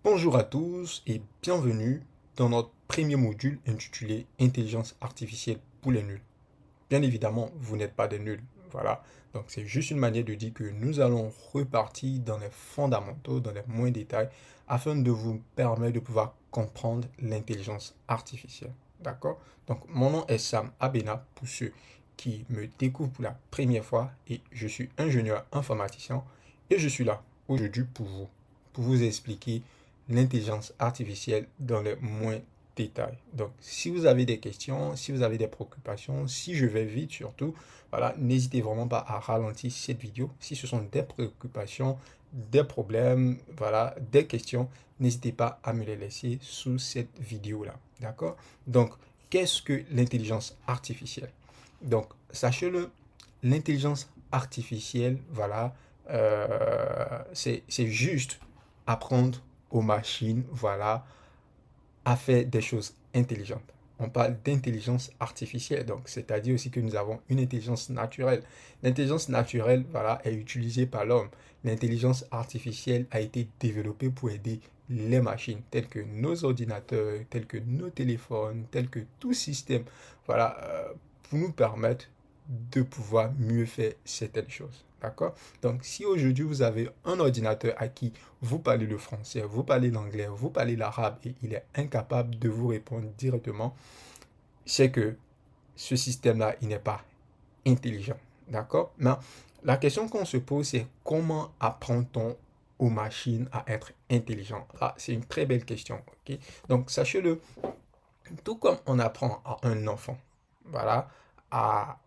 Bonjour à tous et bienvenue dans notre premier module intitulé Intelligence artificielle pour les nuls. Bien évidemment, vous n'êtes pas des nuls. Voilà. Donc, c'est juste une manière de dire que nous allons repartir dans les fondamentaux, dans les moins détails, afin de vous permettre de pouvoir comprendre l'intelligence artificielle. D'accord? Donc, mon nom est Sam Abena pour ceux qui me découvrent pour la première fois et je suis ingénieur informaticien et je suis là aujourd'hui pour vous expliquer l'intelligence artificielle dans les moins détails. Donc, si vous avez des questions, si vous avez des préoccupations, si je vais vite surtout, voilà, n'hésitez vraiment pas à ralentir cette vidéo. Si ce sont des préoccupations, des problèmes, voilà, des questions, n'hésitez pas à me les laisser sous cette vidéo-là. D'accord? Donc, qu'est-ce que l'intelligence artificielle? Donc, sachez-le, l'intelligence artificielle, voilà, c'est juste apprendre aux machines, voilà, à faire des choses intelligentes. On parle d'intelligence artificielle, donc c'est-à-dire aussi que nous avons une intelligence naturelle. L'intelligence naturelle, voilà, est utilisée par l'homme. L'intelligence artificielle a été développée pour aider les machines, telles que nos ordinateurs, tels que nos téléphones, tels que tout système, voilà, pour nous permettre de pouvoir mieux faire certaines choses. D'accord? Donc, si aujourd'hui vous avez un ordinateur à qui vous parlez le français, vous parlez l'anglais, vous parlez l'arabe et il est incapable de vous répondre directement, c'est que ce système-là, il n'est pas intelligent. D'accord? Mais la question qu'on se pose, c'est comment apprend-on aux machines à être intelligents? Ah, c'est une très belle question. Ok. Donc, sachez-le, tout comme on apprend à un enfant, voilà, à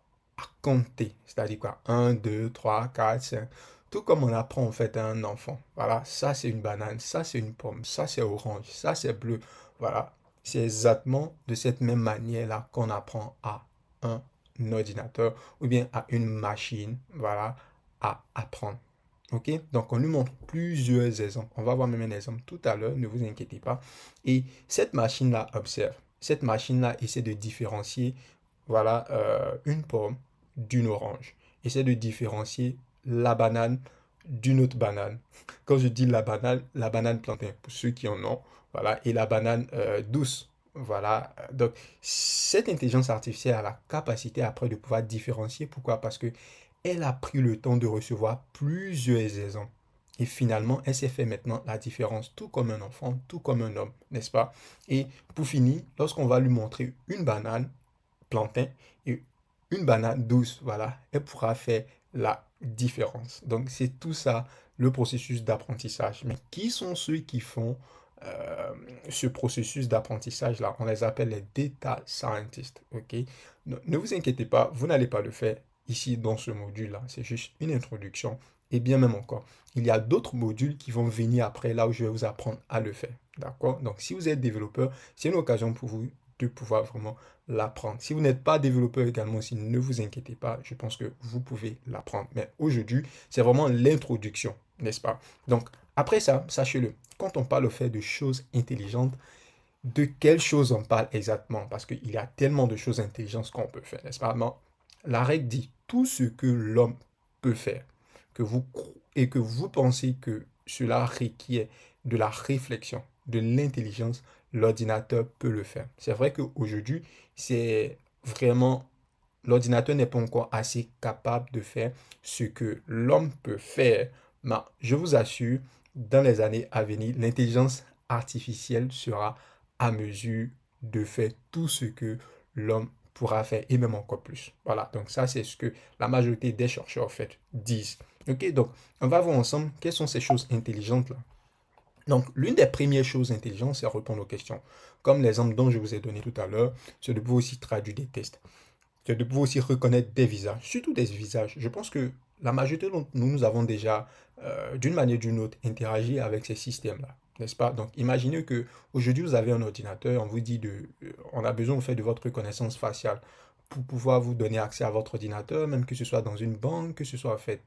compter, c'est-à-dire quoi, un 2 3 4 5 tout comme on apprend en fait à un enfant, voilà, ça c'est une banane, ça c'est une pomme, ça c'est orange, ça c'est bleu, voilà, c'est exactement de cette même manière-là qu'on apprend à un ordinateur ou bien à une machine, voilà, à apprendre. Ok, donc on lui montre plusieurs exemples. On va voir même un exemple tout à l'heure, ne vous inquiétez pas. Et cette machine-là observe. Cette machine-là essaie de différencier, voilà, une pomme d'une orange. Essaie de différencier la banane d'une autre banane. Quand je dis la banane plantain, pour ceux qui en ont, voilà, et la banane douce. Voilà, donc cette intelligence artificielle a la capacité après de pouvoir différencier. Pourquoi? Parce que elle a pris le temps de recevoir plusieurs exemples. Et finalement, elle s'est fait maintenant la différence, tout comme un enfant, tout comme un homme, n'est-ce pas? Et pour finir, lorsqu'on va lui montrer une banane plantain et une banane douce, voilà, elle pourra faire la différence. Donc, c'est tout ça, le processus d'apprentissage. Mais qui sont ceux qui font euh, ce processus d'apprentissage-là? On les appelle les data scientists, ok? Ne vous inquiétez pas, vous n'allez pas le faire ici dans ce module-là. C'est juste une introduction. Et bien même encore, il y a d'autres modules qui vont venir après, là où je vais vous apprendre à le faire. D'accord? Donc, si vous êtes développeur, c'est une occasion pour vous de pouvoir vraiment l'apprendre. Si vous n'êtes pas développeur également aussi, ne vous inquiétez pas, je pense que vous pouvez l'apprendre. Mais aujourd'hui, c'est vraiment l'introduction, n'est-ce pas? Donc, après ça, sachez-le, quand on parle au fait de choses intelligentes, de quelles choses on parle exactement? Parce qu'il y a tellement de choses intelligentes qu'on peut faire, n'est-ce pas? Non, la règle dit tout ce que l'homme peut faire, et que vous pensez que cela requiert de la réflexion, de l'intelligence, l'ordinateur peut le faire. C'est vrai qu'aujourd'hui, c'est vraiment, l'ordinateur n'est pas encore assez capable de faire ce que l'homme peut faire. Mais je vous assure, dans les années à venir, l'intelligence artificielle sera à mesure de faire tout ce que l'homme pourra faire et même encore plus. Voilà, donc ça c'est ce que la majorité des chercheurs en fait disent. Ok, donc on va voir ensemble quelles sont ces choses intelligentes là. Donc l'une des premières choses intelligentes, c'est répondre aux questions. Comme l'exemple dont je vous ai donné tout à l'heure, c'est de pouvoir aussi traduire des tests. C'est de pouvoir aussi reconnaître des visages, surtout des visages. Je pense que la majorité d'entre nous, nous avons déjà, d'une manière ou d'une autre, interagi avec ces systèmes-là, n'est-ce pas? Donc, imaginez que aujourd'hui vous avez un ordinateur, on vous dit on a besoin en fait de votre reconnaissance faciale pour pouvoir vous donner accès à votre ordinateur, même que ce soit dans une banque, que ce soit en fait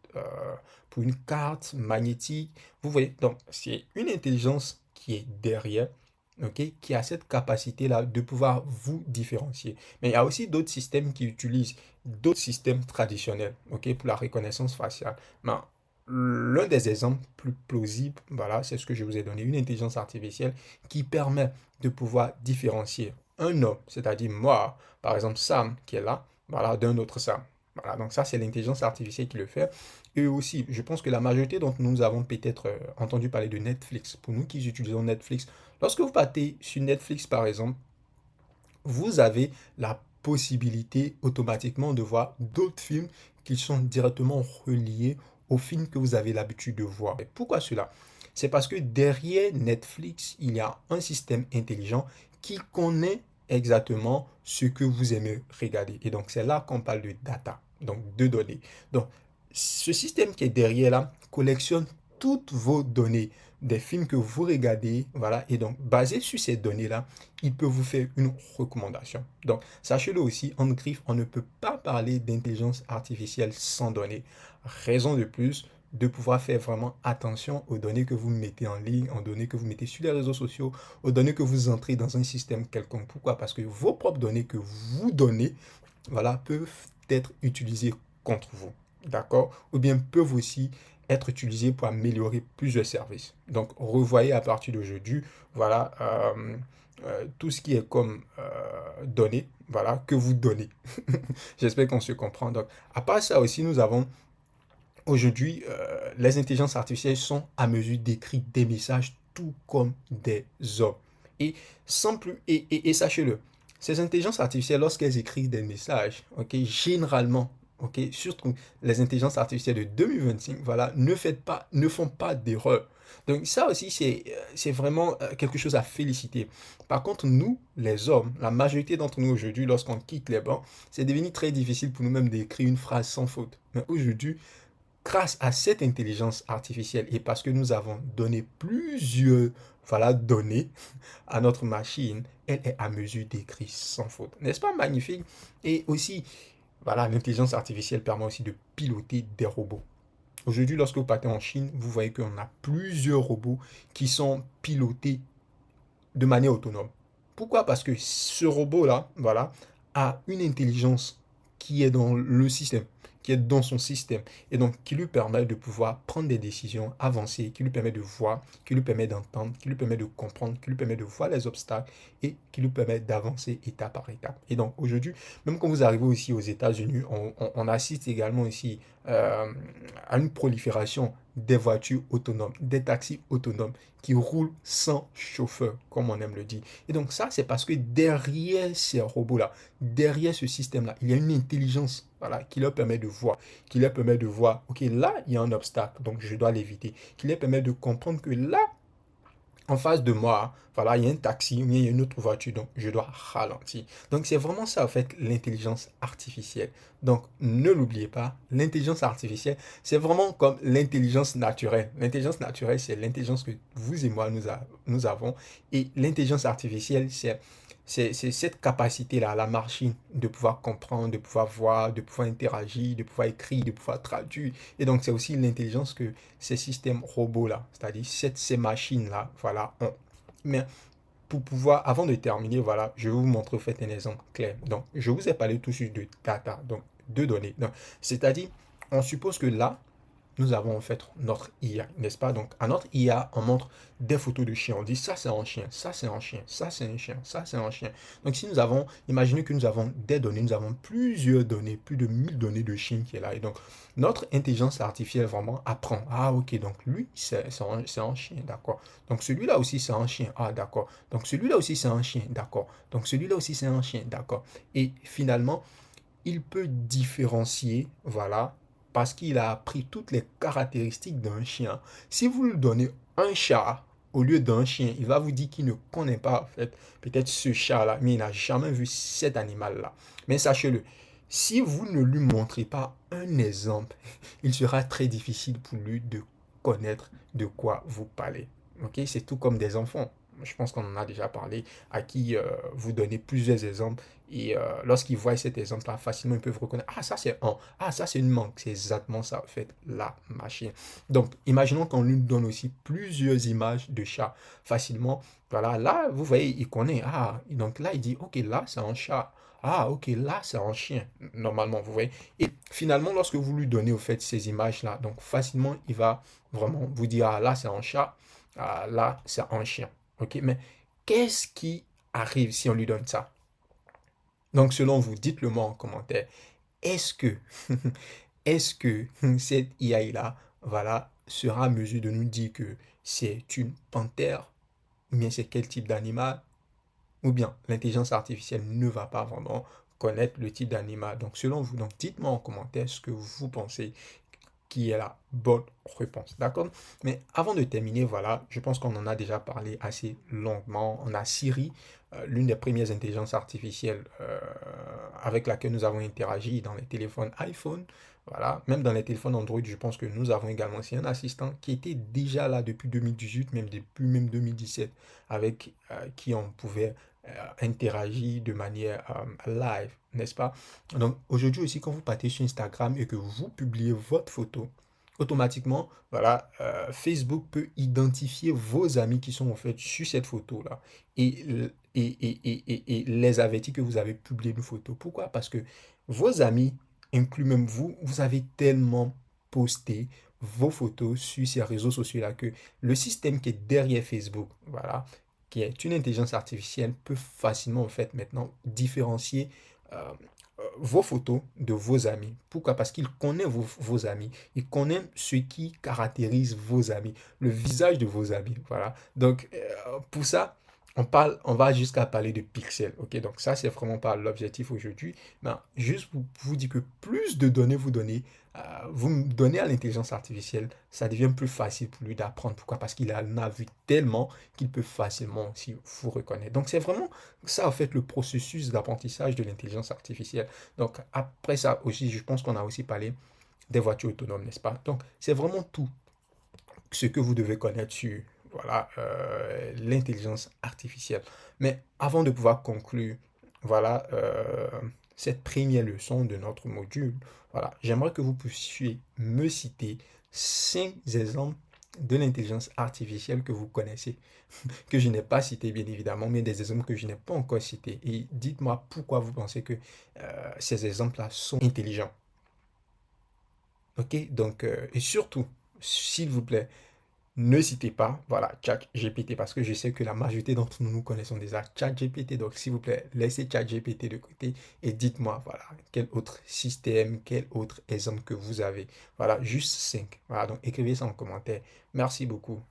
pour une carte magnétique. Vous voyez, donc c'est une intelligence qui est derrière, ok, qui a cette capacité-là de pouvoir vous différencier. Mais il y a aussi d'autres systèmes qui utilisent d'autres systèmes traditionnels, ok, pour la reconnaissance faciale. Mais l'un des exemples plus plausibles, voilà, c'est ce que je vous ai donné, une intelligence artificielle qui permet de pouvoir différencier un homme, c'est-à-dire moi, par exemple Sam qui est là, voilà, d'un autre Sam. Voilà, donc ça c'est l'intelligence artificielle qui le fait. Et aussi, je pense que la majorité d'entre nous avons peut-être entendu parler de Netflix. Pour nous qui utilisons Netflix, lorsque vous partez sur Netflix par exemple, vous avez la possibilité automatiquement de voir d'autres films qui sont directement reliés aux films que vous avez l'habitude de voir. Et pourquoi cela? C'est parce que derrière Netflix, il y a un système intelligent qui connaît exactement ce que vous aimez regarder. Et donc, c'est là qu'on parle de data, donc de données. Donc, ce système qui est derrière là collectionne toutes vos données des films que vous regardez, voilà, et donc basé sur ces données-là, il peut vous faire une recommandation. Donc, sachez-le aussi, en griffe, on ne peut pas parler d'intelligence artificielle sans données. Raison de plus de pouvoir faire vraiment attention aux données que vous mettez en ligne, aux données que vous mettez sur les réseaux sociaux, aux données que vous entrez dans un système quelconque. Pourquoi? Parce que vos propres données que vous donnez, voilà, peuvent être utilisées contre vous. D'accord? Ou bien peuvent aussi être utilisés pour améliorer plusieurs services. Donc, revoyez à partir d'aujourd'hui, voilà, tout ce qui est comme données, voilà, que vous donnez. J'espère qu'on se comprend. Donc, à part ça aussi, nous avons aujourd'hui, les intelligences artificielles sont à mesure d'écrire des messages tout comme des hommes. Et sans plus, et sachez-le, ces intelligences artificielles, lorsqu'elles écrivent des messages, ok, généralement, ok, surtout les intelligences artificielles de 2025, voilà, ne font pas d'erreur. Donc ça aussi, c'est vraiment quelque chose à féliciter. Par contre, nous, les hommes, la majorité d'entre nous aujourd'hui, lorsqu'on quitte les bancs, c'est devenu très difficile pour nous-mêmes d'écrire une phrase sans faute. Mais aujourd'hui, grâce à cette intelligence artificielle et parce que nous avons donné plusieurs voilà, données à notre machine, elle est à mesure d'écrire sans faute. N'est-ce pas magnifique? Et aussi, voilà, l'intelligence artificielle permet aussi de piloter des robots. Aujourd'hui, lorsque vous partez en Chine, vous voyez qu'on a plusieurs robots qui sont pilotés de manière autonome. Pourquoi? Parce que ce robot-là, voilà, a une intelligence qui est dans le système, qui est dans son système, et donc qui lui permet de pouvoir prendre des décisions avancées, qui lui permet de voir, qui lui permet d'entendre, qui lui permet de comprendre, qui lui permet de voir les obstacles et qui lui permet d'avancer étape par étape. Et donc aujourd'hui, même quand vous arrivez aussi aux États-Unis, on assiste également ici à une prolifération des voitures autonomes, des taxis autonomes qui roulent sans chauffeur, comme on aime le dire. Et donc ça, c'est parce que derrière ces robots-là, derrière ce système-là, il y a une intelligence, voilà, qui leur permet de voir, qui leur permet de voir, ok, là, il y a un obstacle, donc je dois l'éviter, qui leur permet de comprendre que là, en face de moi, voilà, il y a un taxi, il y a une autre voiture, donc je dois ralentir. Donc c'est vraiment ça, en fait, l'intelligence artificielle. Donc ne l'oubliez pas, l'intelligence artificielle, c'est vraiment comme l'intelligence naturelle. L'intelligence naturelle, c'est l'intelligence que vous et moi, nous avons. Et l'intelligence artificielle, c'est cette capacité-là, la machine, de pouvoir comprendre, de pouvoir voir, de pouvoir interagir, de pouvoir écrire, de pouvoir traduire. Et donc, c'est aussi l'intelligence que ces systèmes robots-là, c'est-à-dire ces machines-là, voilà, ont. Mais pour pouvoir, avant de terminer, voilà, je vais vous montrer, fait un exemple clair. Donc, je vous ai parlé tout de suite de data, donc de données. Donc, c'est-à-dire, on suppose que là, nous avons en fait notre IA, n'est-ce pas? Donc, à notre IA, on montre des photos de chiens. On dit ça c'est un chien, ça c'est un chien, ça c'est un chien, ça c'est un chien. Donc, si nous avons, imaginez que nous avons des données, nous avons plusieurs données, plus de 1000 données de chiens qui est là. Et donc, notre intelligence artificielle vraiment apprend. Ah, ok, donc lui, c'est un chien, d'accord. Donc, celui-là aussi, c'est un chien. Ah, d'accord. Donc, celui-là aussi, c'est un chien, d'accord. Donc, celui-là aussi, c'est un chien, d'accord. Et finalement, il peut différencier, voilà, parce qu'il a appris toutes les caractéristiques d'un chien. Si vous lui donnez un chat au lieu d'un chien, il va vous dire qu'il ne connaît pas, en fait, peut-être ce chat-là, mais il n'a jamais vu cet animal-là. Mais sachez-le, si vous ne lui montrez pas un exemple, il sera très difficile pour lui de connaître de quoi vous parlez. Ok, c'est tout comme des enfants. Je pense qu'on en a déjà parlé, à qui vous donnez plusieurs exemples et lorsqu'ils voient cet exemple-là, facilement ils peuvent reconnaître, ah ça c'est un, ah ça c'est une mangue, c'est exactement ça en fait, la machine. Donc imaginons qu'on lui donne aussi plusieurs images de chats facilement. Voilà, là vous voyez, il connaît, ah donc là il dit, ok là c'est un chat, ah ok là c'est un chien, normalement vous voyez. Et finalement, lorsque vous lui donnez au fait ces images-là, donc facilement, il va vraiment vous dire, ah là, c'est un chat, ah là, c'est un chien. Ok, mais qu'est-ce qui arrive si on lui donne ça? Donc, selon vous, dites-le moi en commentaire. Est-ce que, est-ce que cette IA-là, voilà, sera à mesure de nous dire que c'est une panthère, ou bien c'est quel type d'animal, ou bien l'intelligence artificielle ne va pas vraiment connaître le type d'animal. Donc, selon vous, donc dites-moi en commentaire ce que vous pensez qui est la bonne réponse. D'accord? Mais avant de terminer, voilà, je pense qu'on en a déjà parlé assez longuement. On a Siri, l'une des premières intelligences artificielles avec laquelle nous avons interagi dans les téléphones iPhone. Voilà, même dans les téléphones Android, je pense que nous avons également aussi un assistant qui était déjà là depuis 2018, même depuis même 2017, avec qui on pouvait interagir de manière live, n'est-ce pas? Donc aujourd'hui aussi, quand vous partez sur Instagram et que vous publiez votre photo, automatiquement, voilà, Facebook peut identifier vos amis qui sont en fait sur cette photo-là et, et les avertir que vous avez publié une photo. Pourquoi? Parce que vos amis, inclus même vous, vous avez tellement posté vos photos sur ces réseaux sociaux-là que le système qui est derrière Facebook, voilà, qui est une intelligence artificielle, peut facilement en fait maintenant différencier euh, vos photos de vos amis. Pourquoi? Parce qu'il connaît vos amis. Il connaît ce qui caractérise vos amis, le visage de vos amis. Voilà. Donc, pour ça, on va jusqu'à parler de pixels. Ok, donc ça, c'est vraiment pas l'objectif aujourd'hui. Mais juste pour vous dire que plus de données vous donnez, vous me donnez à l'intelligence artificielle, ça devient plus facile pour lui d'apprendre. Pourquoi? Parce qu'il en a vu tellement qu'il peut facilement aussi vous reconnaître. Donc, c'est vraiment ça, en fait, le processus d'apprentissage de l'intelligence artificielle. Donc, après ça aussi, je pense qu'on a aussi parlé des voitures autonomes, n'est-ce pas? Donc, c'est vraiment tout ce que vous devez connaître sur voilà, l'intelligence artificielle. Mais avant de pouvoir conclure, voilà, cette première leçon de notre module, voilà, j'aimerais que vous puissiez me citer 5 exemples de l'intelligence artificielle que vous connaissez, que je n'ai pas cité bien évidemment, mais des exemples que je n'ai pas encore cités. Et dites-moi pourquoi vous pensez que ces exemples-là sont intelligents. Ok? Donc, et surtout, s'il vous plaît, ne citez pas, voilà, ChatGPT, parce que je sais que la majorité d'entre nous, nous connaissons déjà ChatGPT. Donc, s'il vous plaît, laissez ChatGPT de côté et dites-moi, voilà, quel autre système, quel autre exemple que vous avez. Voilà, juste 5. Voilà, donc écrivez ça en commentaire. Merci beaucoup.